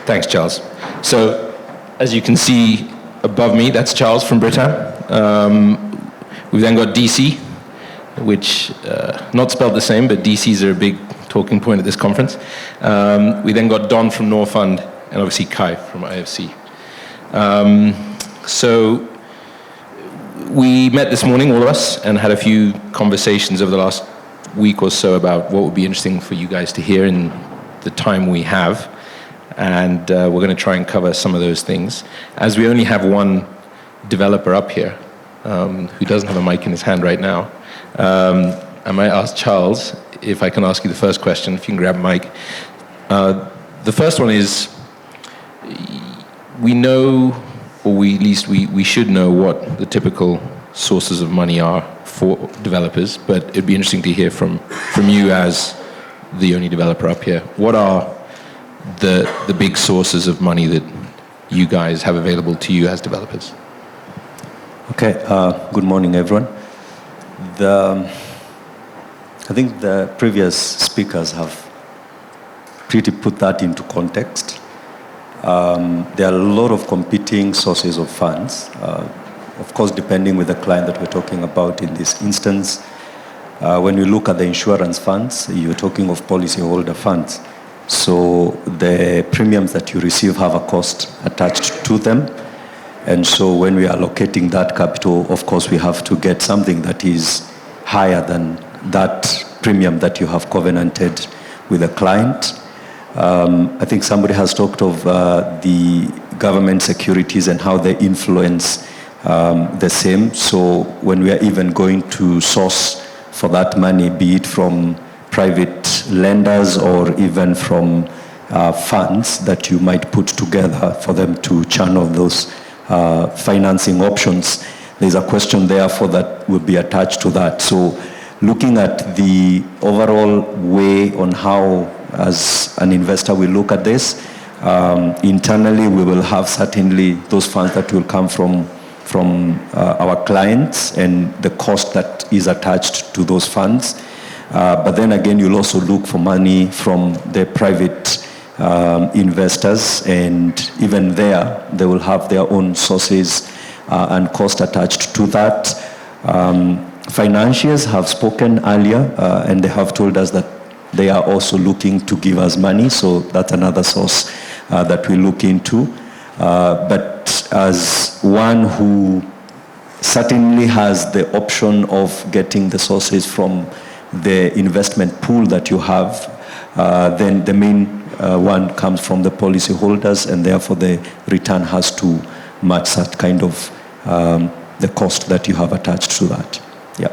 Thanks, Charles. So, as you can see above me, that's Charles from Britam. We've then got DC, which, not spelled the same, but DCs are a big talking point at this conference. We then got Don from Norfund, and obviously Kai from IFC. So we met this morning, all of us, and had a few conversations over the last week or so about what would be interesting for you guys to hear in the time we have. And we're going to try and cover some of those things. As we only have one developer up here, who doesn't have a mic in his hand right now, I might ask Charles if I can ask you the first question, if you can grab a mic. The first one is, we know, or we should know what the typical sources of money are for developers, but it'd be interesting to hear from you as the only developer up here. What are the big sources of money that you guys have available to you as developers? Okay, good morning, everyone. I think the previous speakers have pretty put that into context. There are a lot of competing sources of funds, of course, depending with the client that we're talking about in this instance. When you look at the insurance funds, you're talking of policyholder funds. So the premiums that you receive have a cost attached to them. And so when we are allocating that capital, of course, we have to get something that is higher than that premium that you have covenanted with the client. I think somebody has talked of the government securities and how they influence the same. So when we are even going to source for that money, be it from private lenders or even from funds that you might put together for them to channel those financing options, there's a question therefore that will be attached to that. So looking at the overall way on how, as an investor, we look at this, internally we will have certainly those funds that will come from our clients and the cost that is attached to those funds. But then again, you'll also look for money from the private investors, and even there, they will have their own sources and cost attached to that. Financiers have spoken earlier, and they have told us that they are also looking to give us money, so that's another source that we look into. But as one who certainly has the option of getting the sources from the investment pool that you have, then the main one comes from the policy holders, and therefore the return has to match that kind of the cost that you have attached to that. Yeah.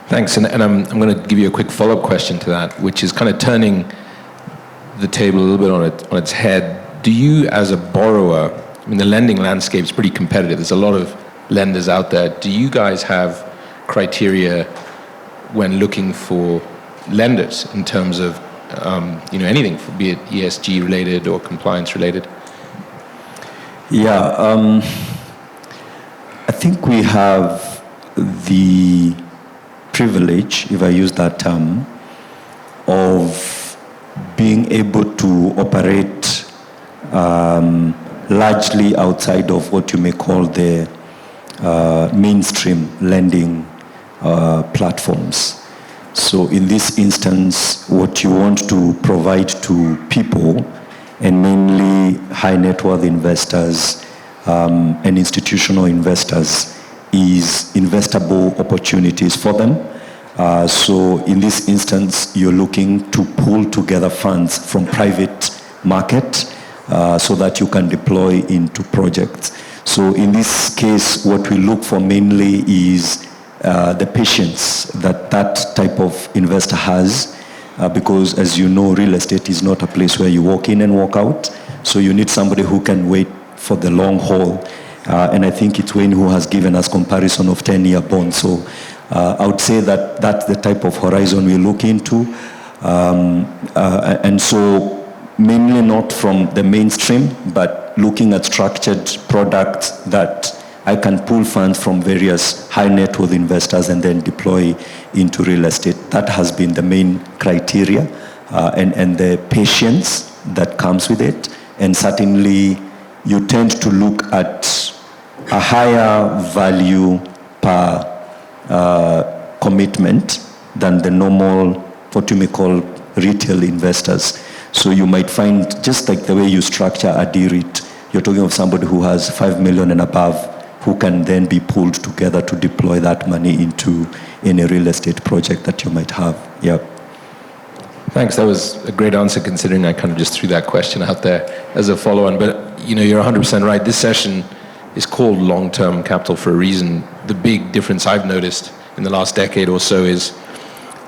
Thanks, and I'm going to give you a quick follow-up question to that, which is kind of turning the table a little bit on its head. Do you, as a borrower, I mean, the lending landscape is pretty competitive. There's a lot of lenders out there. Do you guys have criteria when looking for lenders in terms of, anything, be it ESG related or compliance related? Yeah, I think we have the privilege, if I use that term, of being able to operate largely outside of what you may call the mainstream lending platforms. So in this instance, what you want to provide to people, and mainly high net worth investors and institutional investors, is investable opportunities for them. So in this instance, you're looking to pull together funds from private market so that you can deploy into projects. So in this case, what we look for mainly is the patience that type of investor has, because as you know, real estate is not a place where you walk in and walk out. So you need somebody who can wait for the long haul. And I think it's Wayne who has given us comparison of 10-year bonds. So I would say that that's the type of horizon we look into. And so mainly not from the mainstream, but looking at structured products that I can pull funds from various high net worth investors and then deploy into real estate. That has been the main criteria, and the patience that comes with it. and certainly you tend to look at a higher value per commitment than the normal, what you may call retail investors. So you might find, just like the way you structure a D-REIT, you're talking of somebody who has 5 million and above, who can then be pulled together to deploy that money into any real estate project that you might have. Yep. Thanks. That was a great answer, considering I kind of just threw that question out there as a follow-on. But you're 100% right. This session is called long-term capital for a reason. The big difference I've noticed in the last decade or so is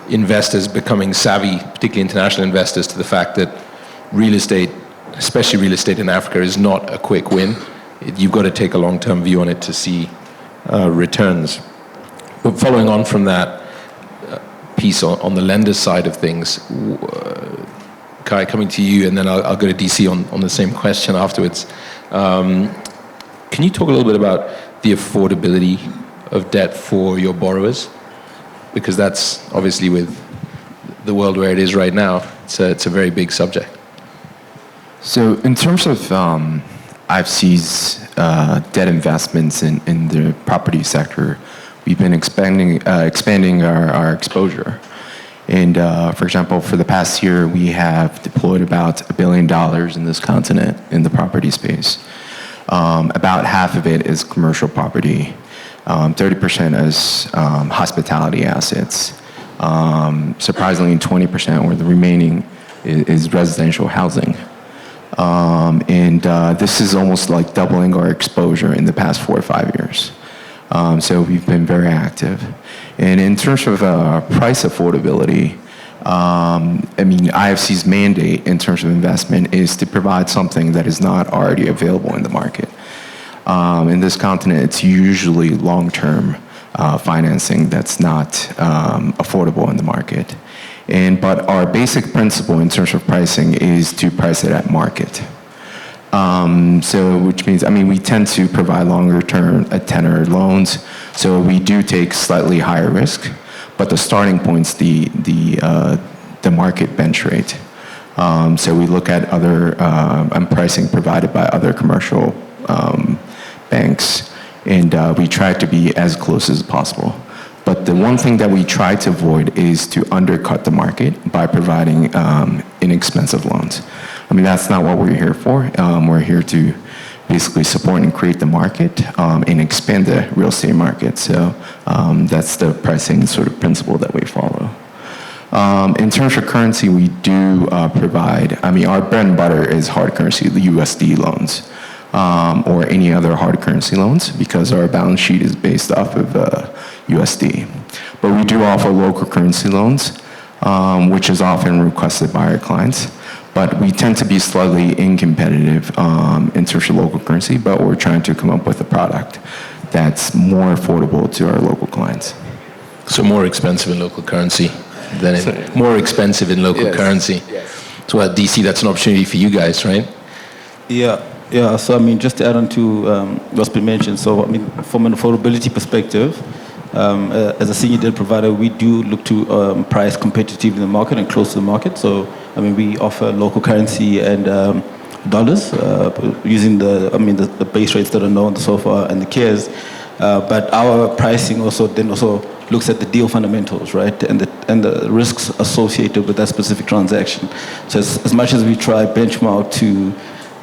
investors becoming savvy, particularly international investors, to the fact that real estate, especially real estate in Africa, is not a quick win. You've got to take a long-term view on it to see returns. But following on from that piece on the lender side of things, Kai, coming to you, and then I'll go to DC on the same question afterwards. Can you talk a little bit about the affordability of debt for your borrowers? Because that's obviously, with the world where it is right now, it's a very big subject. So in terms of IFC's debt investments in the property sector, we've been expanding our exposure. And for example, for the past year, we have deployed about $1 billion in this continent in the property space. About half of it is commercial property. 30% is hospitality assets. Surprisingly, 20%, or the remaining, is residential housing. And this is almost like doubling our exposure in the past 4 or 5 years. So we've been very active. And in terms of price affordability, IFC's mandate in terms of investment is to provide something that is not already available in the market. In this continent, it's usually long-term financing that's not affordable in the market. But our basic principle in terms of pricing is to price it at market. Which means, we tend to provide longer-term tenor loans, so we do take slightly higher risk, but the starting point's the market bench rate. So we look at other pricing provided by other commercial banks, and we try to be as close as possible. But the one thing that we try to avoid is to undercut the market by providing inexpensive loans. That's not what we're here for. We're here to basically support and create the market and expand the real estate market. So that's the pricing sort of principle that we follow. In terms of currency, we do provide, our bread and butter is hard currency, the USD loans, or any other hard currency loans, because our balance sheet is based off of USD. But we do offer local currency loans, which is often requested by our clients. But we tend to be slightly uncompetitive in terms of local currency, but we're trying to come up with a product that's more affordable to our local clients. So more expensive in local currency more expensive in local currency. Yes. So at DC, that's an opportunity for you guys, right? Yeah. So just to add on to what's been mentioned. So from an affordability perspective, as a senior debt provider, we do look to price competitive in the market and close to the market. So we offer local currency and dollars using the base rates that are known so far and the CARES. But our pricing also looks at the deal fundamentals, right, and the risks associated with that specific transaction. So as much as we try benchmark to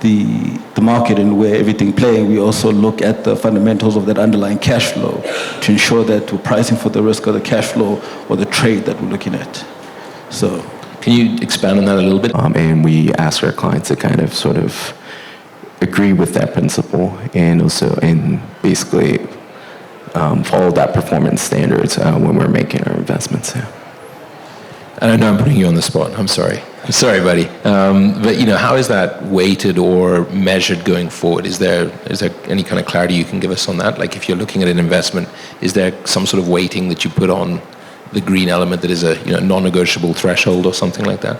the market and where everything playing, we also look at the fundamentals of that underlying cash flow to ensure that we're pricing for the risk of the cash flow or the trade that we're looking at. So, can you expand on that a little bit? And we ask our clients to kind of sort of agree with that principle, and also basically follow that performance standards when we're making our investments. Yeah. And I know I'm putting you on the spot. I'm sorry, buddy. But how is that weighted or measured going forward? Is there any kind of clarity you can give us on that? Like, if you're looking at an investment, is there some sort of weighting that you put on the green element that is a non-negotiable threshold or something like that?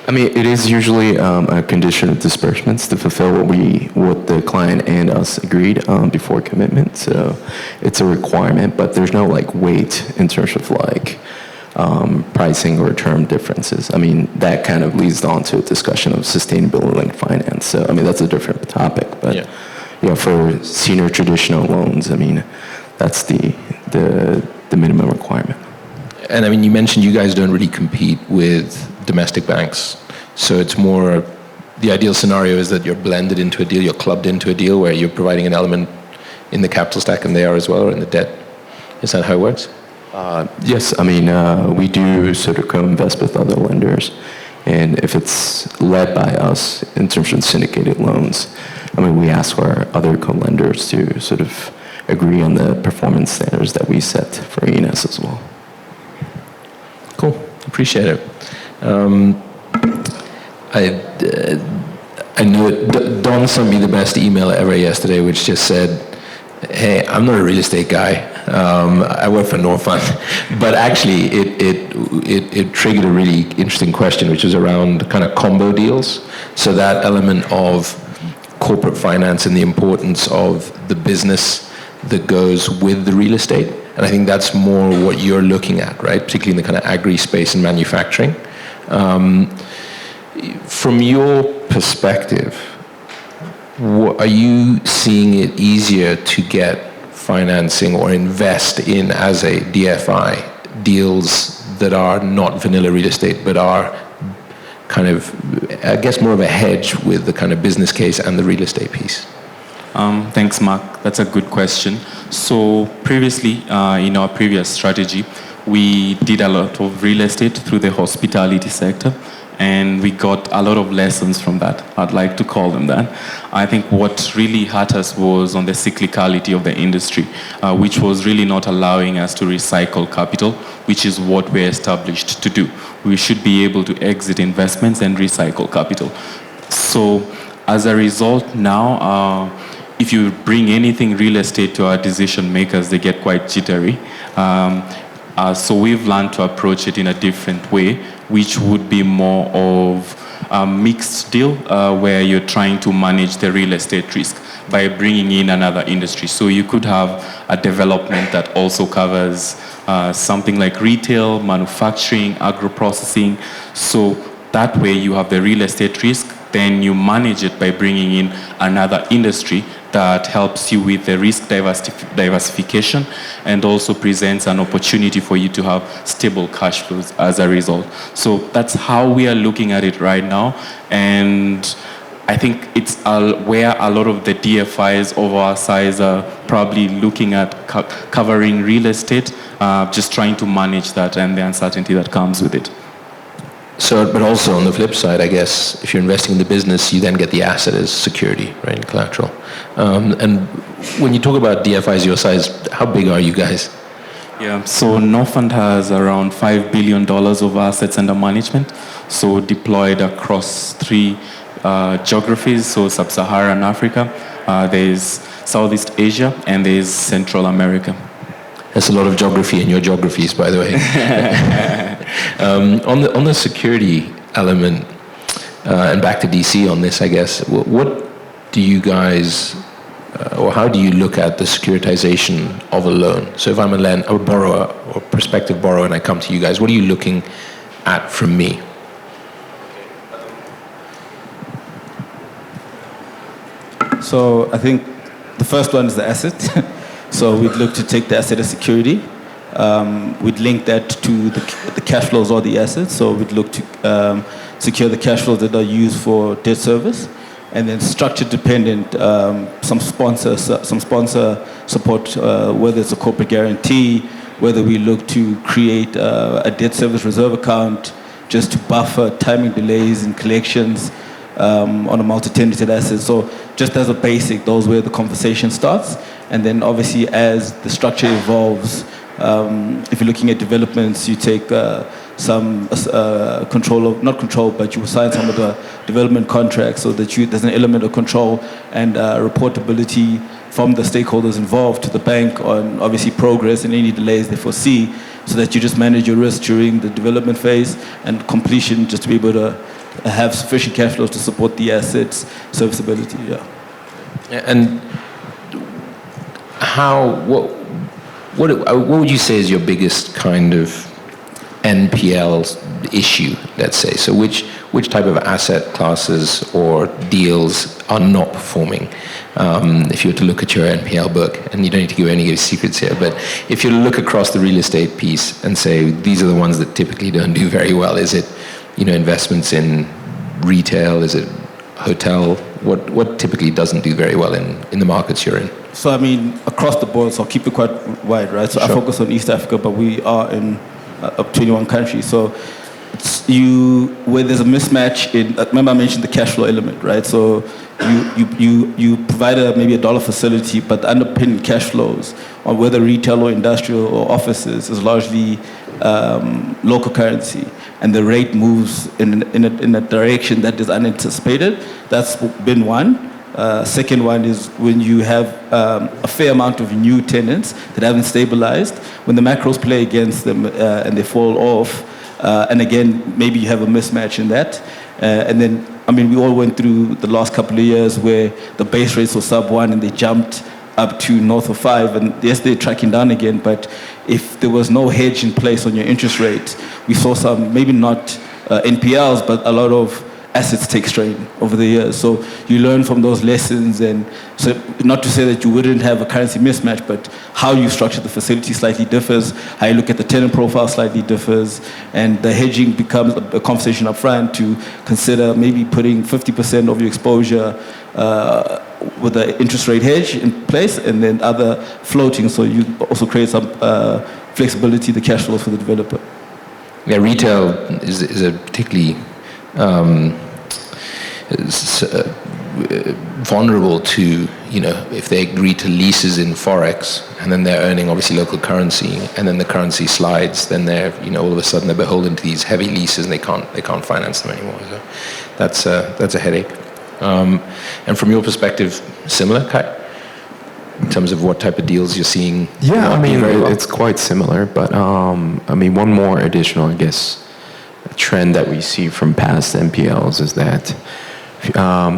It is usually a condition of disbursements to fulfill what the client and us agreed before commitment. So it's a requirement, but there's no weight in terms of pricing or term differences. I mean, that kind of leads on to a discussion of sustainability-linked finance. So, I mean, that's a different topic. But, for senior traditional loans, I mean, that's the minimum requirement. And I mean, you mentioned you guys don't really compete with domestic banks. So it's more, the ideal scenario is that you're blended into a deal, you're clubbed into a deal where you're providing an element in the capital stack and they are as well, or in the debt. Is that how it works? Yes, I mean, we do sort of co-invest with other lenders. And if it's led by us in terms of syndicated loans, I mean, we ask our other co-lenders to sort of agree on the performance standards that we set for ENS as well. Cool, appreciate it. I know Don sent me the best email ever yesterday, which just said, hey, I'm not a real estate guy. I work for Norfund. But actually, it triggered a really interesting question, which was around kind of combo deals. So that element of corporate finance and the importance of the business that goes with the real estate. And I think that's more what you're looking at, right? Particularly in the kind of agri space and manufacturing. From your perspective, are you seeing it easier to get financing or invest in as a DFI deals that are not vanilla real estate, but are kind of, I guess, more of a hedge with the kind of business case and the real estate piece? Thanks, Mark. That's a good question. So previously, in our previous strategy, we did a lot of real estate through the hospitality sector, and we got a lot of lessons from that. I'd like to call them that. I think what really hurt us was on the cyclicality of the industry, which was really not allowing us to recycle capital, which is what we're established to do. We should be able to exit investments and recycle capital. So as a result now, if you bring anything real estate to our decision makers, they get quite jittery. So we've learned to approach it in a different way, which would be more of a mixed deal where you're trying to manage the real estate risk by bringing in another industry. So you could have a development that also covers something like retail, manufacturing, agro-processing. So that way you have the real estate risk, then you manage it by bringing in another industry that helps you with the risk diversification and also presents an opportunity for you to have stable cash flows as a result. So that's how we are looking at it right now. And I think it's where a lot of the DFIs of our size are probably looking at covering real estate, just trying to manage that and the uncertainty that comes with it. So, but also on the flip side, I guess, if you're investing in the business, you then get the asset as security, right, and collateral. And when you talk about DFIs your size, how big are you guys? Yeah, so Norfund has around $5 billion of assets under management, so deployed across 3 geographies, so Sub-Saharan Africa, there's Southeast Asia, and there's Central America. There's a lot of geography in your geographies, by the way. On the security element, and back to DC on this, I guess, what do you guys, or how do you look at the securitization of a loan? So if I'm a borrower or prospective borrower and I come to you guys, what are you looking at from me? So I think the first one is the asset. So we'd look to take the asset as security. We'd link that to the cash flows or the assets. So we'd look to secure the cash flows that are used for debt service. And then structure dependent, some sponsor support, whether it's a corporate guarantee, whether we look to create a debt service reserve account just to buffer timing delays in collections on a multi-tenanted asset. So just as a basic, those where the conversation starts. And then obviously as the structure evolves, if you're looking at developments, you take some control of, not control, but you sign some of the development contracts so that there's an element of control and reportability from the stakeholders involved to the bank on obviously progress and any delays they foresee, so that you just manage your risk during the development phase and completion, just to be able to have sufficient cash flows to support the assets serviceability. Yeah. And what would you say is your biggest kind of NPL issue, let's say? So which type of asset classes or deals are not performing? If you were to look at your NPL book, and you don't need to give any secrets here, but if you look across the real estate piece and say, these are the ones that typically don't do very well, is it, investments in retail? Is it hotel? What typically doesn't do very well in the markets you're in? So, I mean, across the board, so I'll keep it quite wide, right? So I Sure. focus on East Africa, but we are in 21 countries. So where there's a mismatch in, remember I mentioned the cash flow element, right? So you provide maybe a dollar facility, but the underpinning cash flows on whether retail or industrial or offices is largely local currency, and the rate moves in a direction that is unanticipated. That's been one. Second one is when you have a fair amount of new tenants that haven't stabilized, when the macros play against them and they fall off, and again, maybe you have a mismatch in that. And then, I mean, we all went through the last couple of years where the base rates were sub 1 and they jumped up to north of 5, and yes, they're tracking down again, but if there was no hedge in place on your interest rate, we saw some, maybe not NPLs, but a lot of assets take strain over the years. So you learn from those lessons, and so not to say that you wouldn't have a currency mismatch, but how you structure the facility slightly differs, how you look at the tenant profile slightly differs, and the hedging becomes a conversation up front to consider maybe putting 50% of your exposure with an interest rate hedge in place, and then other floating, so you also create some flexibility, the cash flows for the developer. Yeah, retail is a particularly vulnerable to, if they agree to leases in Forex and then they're earning obviously local currency and then the currency slides, then they're, all of a sudden they're beholden to these heavy leases and they can't finance them anymore. So that's a headache. And from your perspective, similar, Kai? In terms of what type of deals you're seeing? Yeah, I mean, very well? it's quite similar, but I mean, one more additional, I guess, trend that we see from past NPLs is that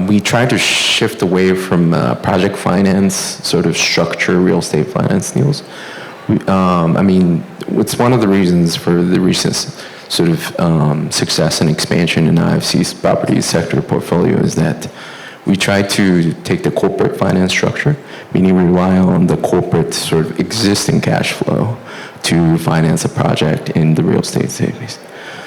we try to shift away from project finance, sort of structure real estate finance deals. I mean, it's one of the reasons for the recent sort of success and expansion in IFC's property sector portfolio is that we try to take the corporate finance structure, meaning rely on the corporate sort of existing cash flow to finance a project in the real estate space.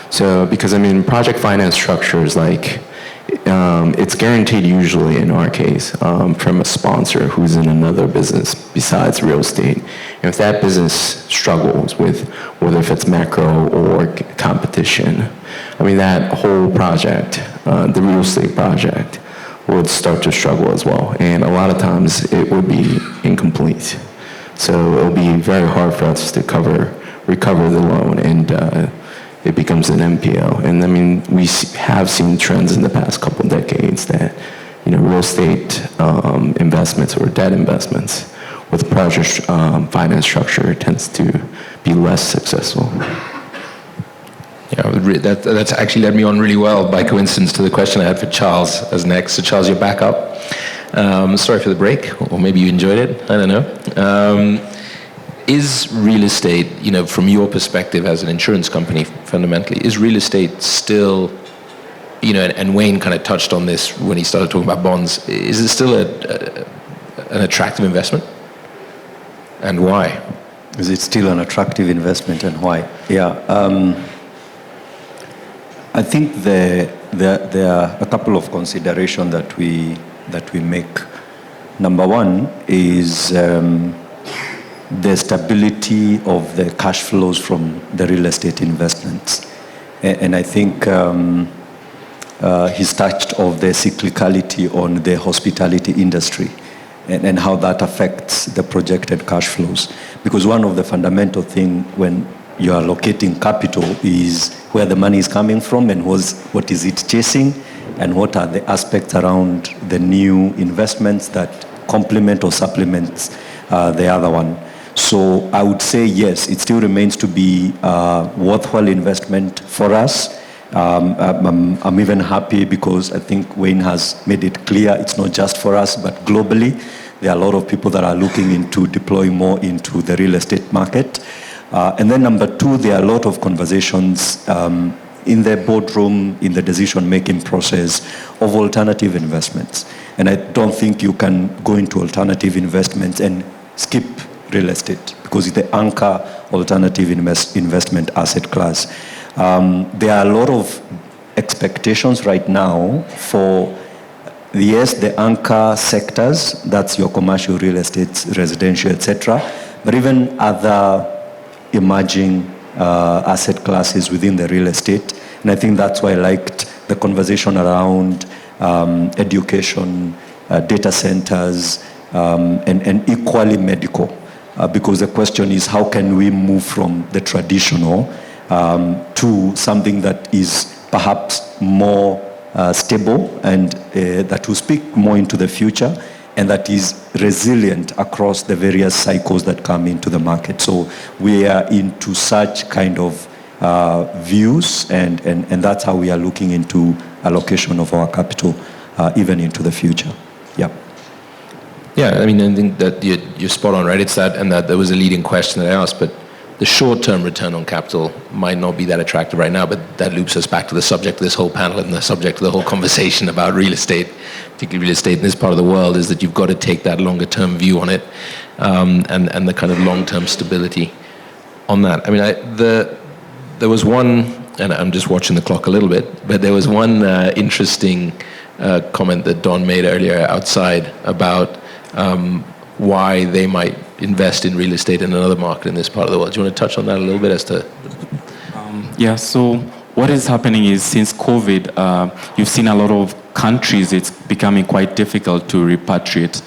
So, because I mean, project finance structures like, it's guaranteed usually in our case from a sponsor who's in another business besides real estate. And if that business struggles with whether if it's macro or competition, I mean, that whole project, the real estate project, would start to struggle as well. And a lot of times it would be incomplete. So it'll be very hard for us to recover the loan, and it becomes an NPL. And I mean, we have seen trends in the past couple of decades that, real estate investments or debt investments with project finance structure tends to be less successful. Yeah, that's actually led me on really well by coincidence to the question I had for Charles as next. So Charles, you're back up. Sorry for the break, or maybe you enjoyed it, I don't know. Is real estate, from your perspective as an insurance company fundamentally, is real estate still, and Wayne kind of touched on this when he started talking about bonds, is it still an attractive investment? And why? Is it still an attractive investment, and why? Yeah. I think there are a couple of considerations that we make. Number one is the stability of the cash flows from the real estate investments. And I think he's touched of the cyclicality on the hospitality industry and how that affects the projected cash flows. Because one of the fundamental things when you are allocating capital is where the money is coming from and what is it chasing, and what are the aspects around the new investments that complement or supplements the other one. So I would say yes, it still remains to be a worthwhile investment for us. I'm even happy because I think Wayne has made it clear it's not just for us, but globally there are a lot of people that are looking into deploying more into the real estate market. And then number two, there are a lot of conversations in the boardroom, in the decision-making process of alternative investments. And I don't think you can go into alternative investments and skip real estate because it's the anchor alternative investment asset class. There are a lot of expectations right now for, yes, the anchor sectors, that's your commercial real estate, residential, etc., but even other emerging asset classes within the real estate. And I think that's why I liked the conversation around education, data centers, and equally medical. Because the question is, how can we move from the traditional to something that is perhaps more stable and that will speak more into the future and that is resilient across the various cycles that come into the market. So we are into such kind of views and that's how we are looking into allocation of our capital even into the future. Yeah. Yeah, I mean, I think that you're spot on, right? It's that, and that there was a leading question that I asked, but the short-term return on capital might not be that attractive right now, but that loops us back to the subject of this whole panel and the subject of the whole conversation about real estate, particularly real estate in this part of the world, is that you've got to take that longer-term view on it and the kind of long-term stability on that. I mean, there was one, and I'm just watching the clock a little bit, but there was one interesting comment that Don made earlier outside about why they might invest in real estate in another market in this part of the world. Do you want to touch on that a little bit as to? Yeah, so what is happening is since COVID, you've seen a lot of countries, it's becoming quite difficult to repatriate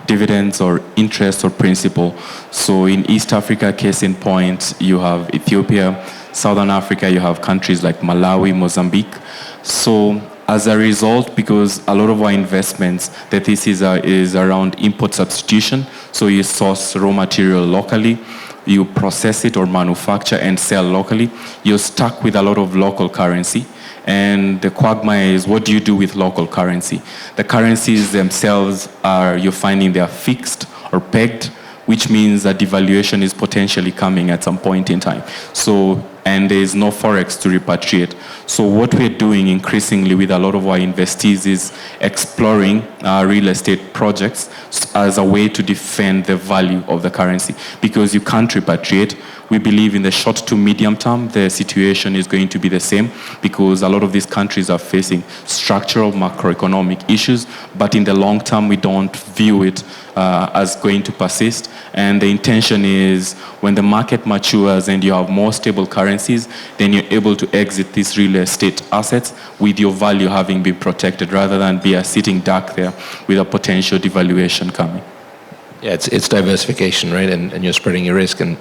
dividends or interest or principal. So in East Africa, case in point, you have Ethiopia. Southern Africa, you have countries like Malawi, Mozambique. So as a result, because a lot of our investments, the thesis is around import substitution. So you source raw material locally, you process it or manufacture and sell locally. You're stuck with a lot of local currency. And the quagmire is, what do you do with local currency? The currencies themselves you're finding they are fixed or pegged, which means that devaluation is potentially coming at some point in time. So, and there is no forex to repatriate. So what we're doing increasingly with a lot of our investees is exploring real estate projects as a way to defend the value of the currency. Because you can't repatriate. We believe in the short to medium term, the situation is going to be the same because a lot of these countries are facing structural macroeconomic issues, but in the long term, we don't view it as going to persist. And the intention is when the market matures and you have more stable currencies, then you're able to exit these real estate assets with your value having been protected rather than be sitting dark there with a potential devaluation coming. Yeah, it's diversification, right? And you're spreading your risk. And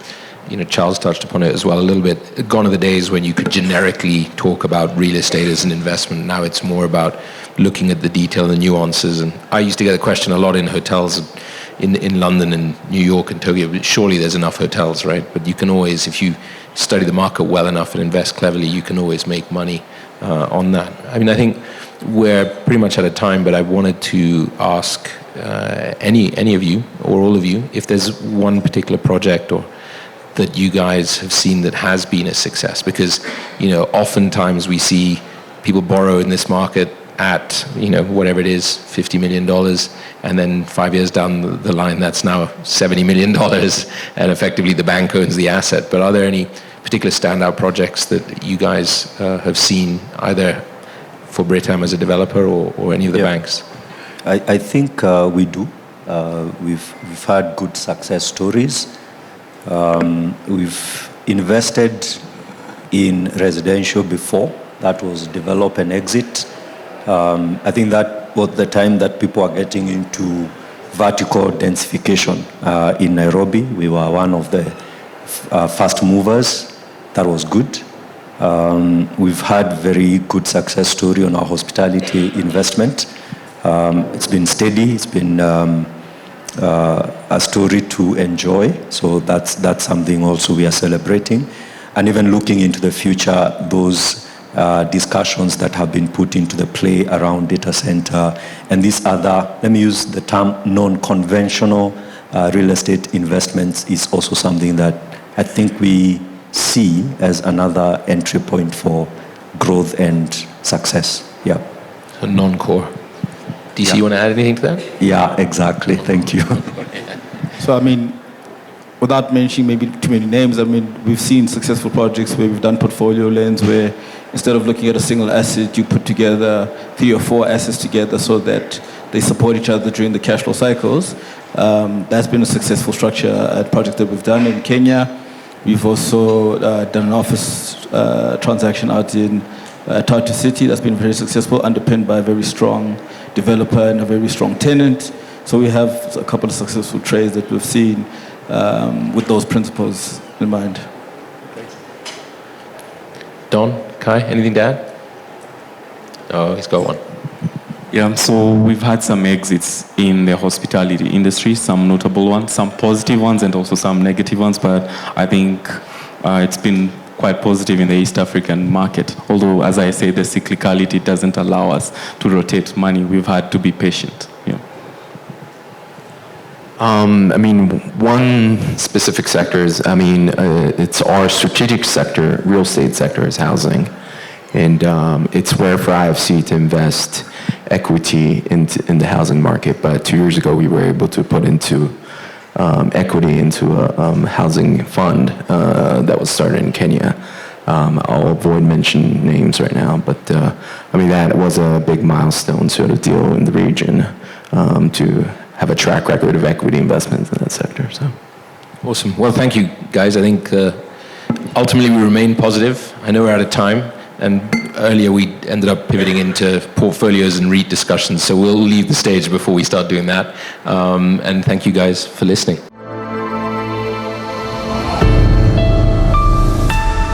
you know, Charles touched upon it as well a little bit. Gone are the days when you could generically talk about real estate as an investment. Now it's more about looking at the detail, the nuances. And I used to get a question a lot in hotels in London and New York and Tokyo. But surely there's enough hotels, right? But you can always, if you study the market well enough and invest cleverly, you can always make money on that. I mean, I think we're pretty much out of time, but I wanted to ask any of you or all of you if there's one particular project or that you guys have seen that has been a success, because you know oftentimes we see people borrow in this market at whatever it is, $50 million, and then 5 years down the line that's now $70 million, and effectively the bank owns the asset. But are there any particular standout projects that you guys have seen either for Britam as a developer or any of the banks? I think we do. We've had good success stories. We've invested in residential before. That was develop and exit. I think that was the time that people are getting into vertical densification in Nairobi. We were one of the first movers. That was good. We've had very good success story on our hospitality investment. It's been steady. It's been a story to enjoy. So that's something also we are celebrating. And even looking into the future, those discussions that have been put into the play around data center and these other, let me use the term non-conventional real estate investments is also something that I think we see as another entry point for growth and success. Yeah. So non-core. DC, you want to add anything to that? Yeah, exactly. Thank you. So, I mean, without mentioning maybe too many names, I mean, we've seen successful projects where we've done portfolio lens where instead of looking at a single asset, you put together 3 or 4 assets together so that they support each other during the cash flow cycles. That's been a successful structure at project that we've done in Kenya. We've also done an office transaction out in Tatu City that's been very successful, underpinned by a very strong developer and a very strong tenant. So we have a couple of successful trades that we've seen with those principles in mind. Don, Kai, anything to add? Oh, he's got one. Yeah, so we've had some exits in the hospitality industry, some notable ones, some positive ones and also some negative ones, but I think it's been quite positive in the East African market. Although, as I say, the cyclicality doesn't allow us to rotate money. We've had to be patient. Yeah. I mean, one specific sector is, it's our strategic sector, real estate sector is housing. And it's rare for IFC to invest equity in the housing market. But 2 years ago, we were able to put into equity into a housing fund that was started in Kenya. I'll avoid mentioning names right now, but that was a big milestone sort of deal in the region to have a track record of equity investments in that sector. So, Awesome. Well, thank you, guys. I think ultimately we remain positive. I know we're out of time, and earlier we ended up pivoting into portfolios and REIT discussions, so we'll leave the stage before we start doing that. And thank you guys for listening.